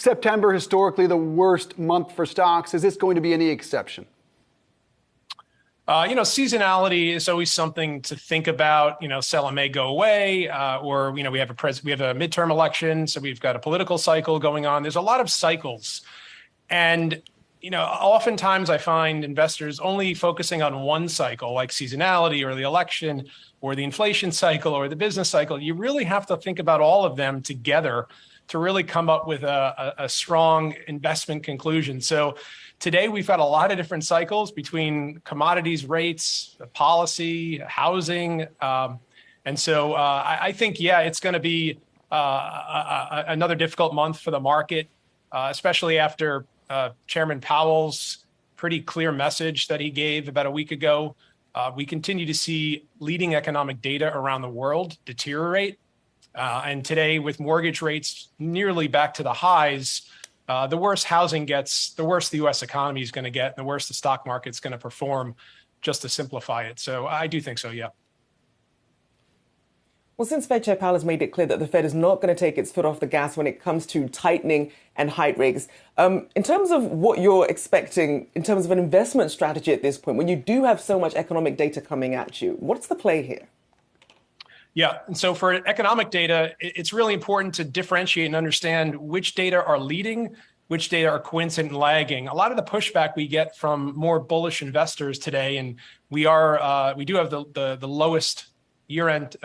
September, historically the worst month for stocks. Is this going to be any exception? Seasonality is always something to think about. Sella may go away, or we have a midterm election, so we've got a political cycle going on. There's a lot of cycles, and oftentimes I find investors only focusing on one cycle, like seasonality or the election or the inflation cycle or the business cycle. You really have to think about all of them together to really come up with a strong investment conclusion. So today we've got a lot of different cycles between commodities, rates, policy, housing. And so I think, it's going to be another difficult month for the market, especially after Chairman Powell's pretty clear message that he gave about a week ago. We continue to see leading economic data around the world deteriorate. And today, with mortgage rates nearly back to the highs, the worse housing gets, the worse the U.S. economy is going to get, and the worse the stock market's going to perform, just to simplify it. So I do think so, yeah. Well, since Fed Chair Powell has made it clear that the Fed is not going to take its foot off the gas when it comes to tightening and hike rates, in terms of what you're expecting in terms of an investment strategy at this point, when you do have so much economic data coming at you, what's the play here? Yeah, and so for economic data, it's really important to differentiate and understand which data are leading, which data are coincident and lagging. A lot of the pushback we get from more bullish investors today, and we do have the lowest year-end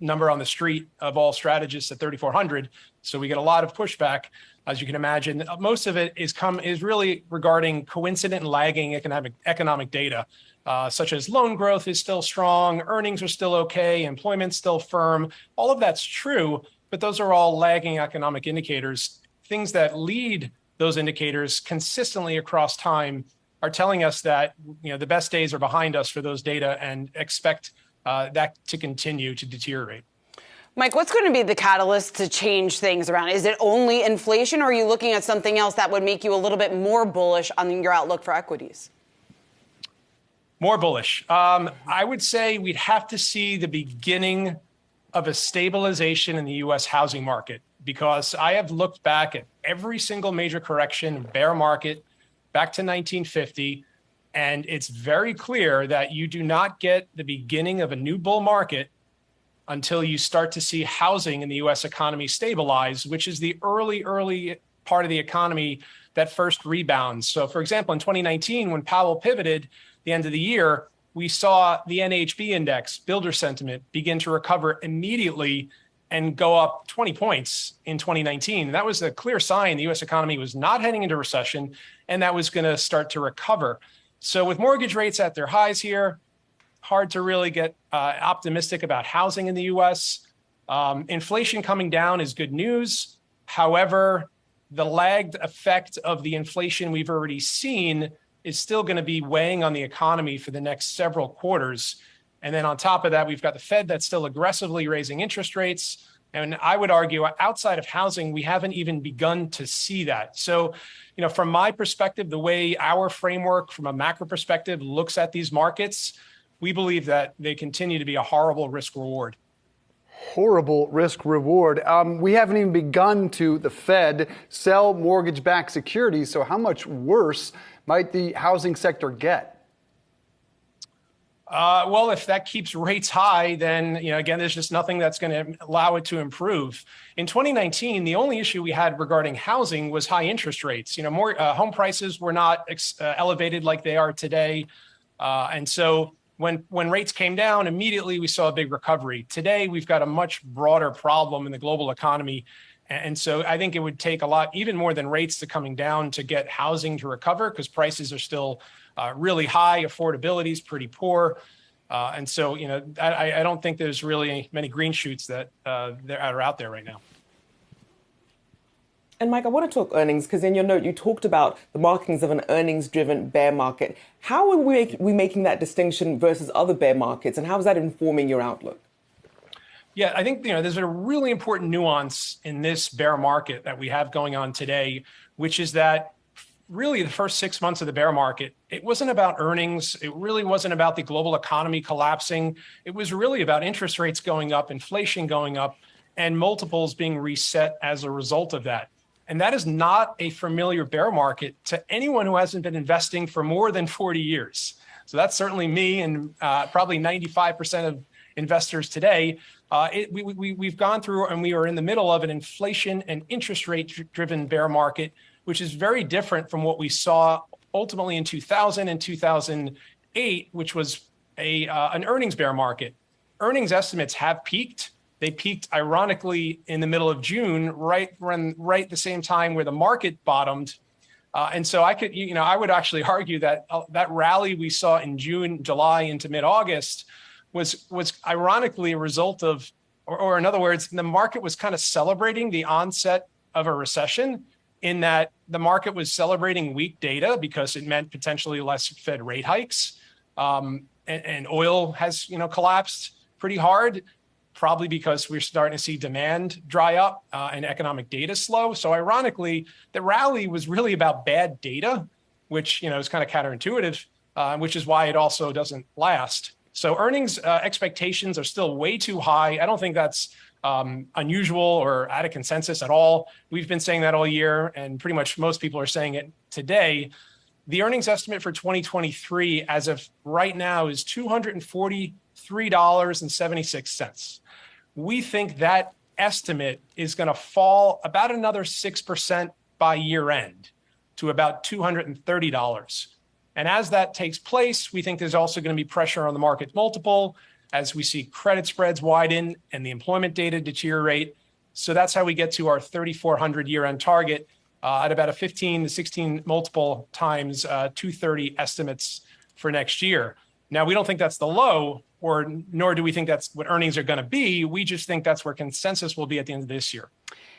number on the street of all strategists at 3,400. So we get a lot of pushback, as you can imagine. Most of it is really regarding coincident and lagging economic data, such as loan growth is still strong, earnings are still okay, employment's still firm. All of that's true, but those are all lagging economic indicators. Things that lead those indicators consistently across time are telling us that the best days are behind us for those data, and expect that to continue to deteriorate. Mike, what's going to be the catalyst to change things around? Is it only inflation, or are you looking at something else that would make you a little bit more bullish on your outlook for equities? More bullish. I would say we'd have to see the beginning of a stabilization in the U.S. housing market, because I have looked back at every single major correction, bear market, back to 1950, and it's very clear that you do not get the beginning of a new bull market until you start to see housing in the U.S. economy stabilize, which is the early part of the economy that first rebounds. So, for example, in 2019, when Powell pivoted, the end of the year, we saw the NHB index, builder sentiment, begin to recover immediately and go up 20 points in 2019. That was a clear sign the U.S. economy was not heading into recession, and that was going to start to recover. So with mortgage rates at their highs here, hard to really get optimistic about housing in the U.S. Inflation coming down is good news. However, the lagged effect of the inflation we've already seen is still going to be weighing on the economy for the next several quarters. And then on top of that, we've got the Fed that's still aggressively raising interest rates. And I would argue outside of housing, we haven't even begun to see that. So, from my perspective, the way our framework from a macro perspective looks at these markets, we believe that they continue to be a horrible risk reward. Horrible risk reward. We haven't even begun to, the Fed, sell mortgage-backed securities. So how much worse might the housing sector get? Well, if that keeps rates high, then, again, there's just nothing that's going to allow it to improve. In 2019, the only issue we had regarding housing was high interest rates. Home prices were not elevated like they are today. And so when rates came down, immediately we saw a big recovery. Today, we've got a much broader problem in the global economy. And so I think it would take a lot, even more than rates to coming down, to get housing to recover, because prices are still really high. Affordability is pretty poor. And so, I don't think there's really many green shoots that are out there right now. And Mike, I want to talk earnings, because in your note, you talked about the markings of an earnings-driven bear market. How are we making that distinction versus other bear markets, and how is that informing your outlook? Yeah, I think there's a really important nuance in this bear market that we have going on today, which is that really the first 6 months of the bear market, it wasn't about earnings. It really wasn't about the global economy collapsing. It was really about interest rates going up, inflation going up, and multiples being reset as a result of that. And that is not a familiar bear market to anyone who hasn't been investing for more than 40 years. So that's certainly me and probably 95% of investors today. We've gone through and we are in the middle of an inflation and interest rate driven bear market, which is very different from what we saw ultimately in 2000 and 2008, which was an earnings bear market. Earnings estimates have peaked. They peaked ironically in the middle of June, right the same time where the market bottomed. And so I would actually argue that that rally we saw in June, July into mid-August was ironically a result of, or in other words, the market was kind of celebrating the onset of a recession, in that the market was celebrating weak data because it meant potentially less Fed rate hikes. And oil has collapsed pretty hard, probably because we're starting to see demand dry up and economic data slow. So ironically, the rally was really about bad data, which is kind of counterintuitive, which is why it also doesn't last. So earnings expectations are still way too high. I don't think that's unusual or out of consensus at all. We've been saying that all year, and pretty much most people are saying it today. The earnings estimate for 2023 as of right now is $243.76. We think that estimate is going to fall about another 6% by year end to about $230. And as that takes place, we think there's also going to be pressure on the market multiple as we see credit spreads widen and the employment data deteriorate. So that's how we get to our 3,400 year-end target at about a 15 to 16 multiple times 230 estimates for next year. Now, we don't think that's the low, nor do we think that's what earnings are going to be. We just think that's where consensus will be at the end of this year.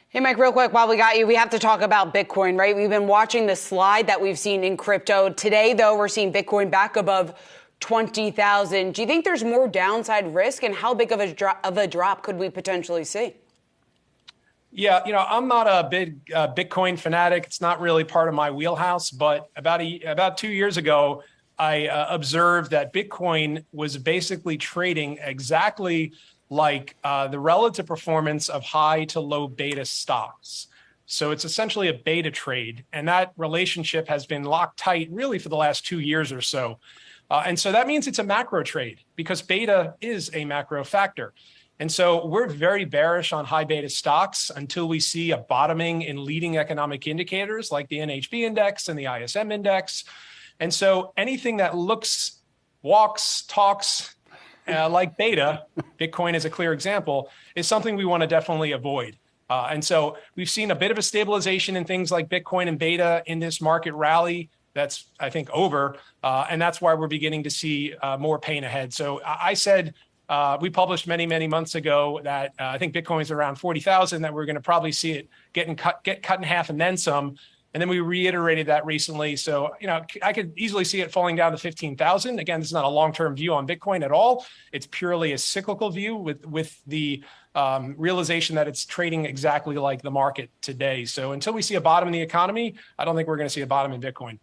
Hey, Mike, real quick, while we got you, we have to talk about Bitcoin, right? We've been watching the slide that we've seen in crypto. Today, though, we're seeing Bitcoin back above 20,000. Do you think there's more downside risk, and how big of a drop could we potentially see? Yeah, I'm not a big Bitcoin fanatic. It's not really part of my wheelhouse. But about 2 years ago, I observed that Bitcoin was basically trading exactly like the relative performance of high to low beta stocks. So it's essentially a beta trade. And that relationship has been locked tight really for the last 2 years or so. And so that means it's a macro trade because beta is a macro factor. And so we're very bearish on high beta stocks until we see a bottoming in leading economic indicators like the NHB index and the ISM index. And so anything that looks, walks, talks like beta, Bitcoin is a clear example, is something we want to definitely avoid. And so we've seen a bit of a stabilization in things like Bitcoin and beta in this market rally. That's, I think, over. And that's why we're beginning to see more pain ahead. So I said, we published many, many months ago that I think Bitcoin is around 40,000, that we're going to probably see it get cut in half and then some. And then we reiterated that recently. So, I could easily see it falling down to 15,000. Again, this is not a long-term view on Bitcoin at all. It's purely a cyclical view with the realization that it's trading exactly like the market today. So until we see a bottom in the economy, I don't think we're going to see a bottom in Bitcoin.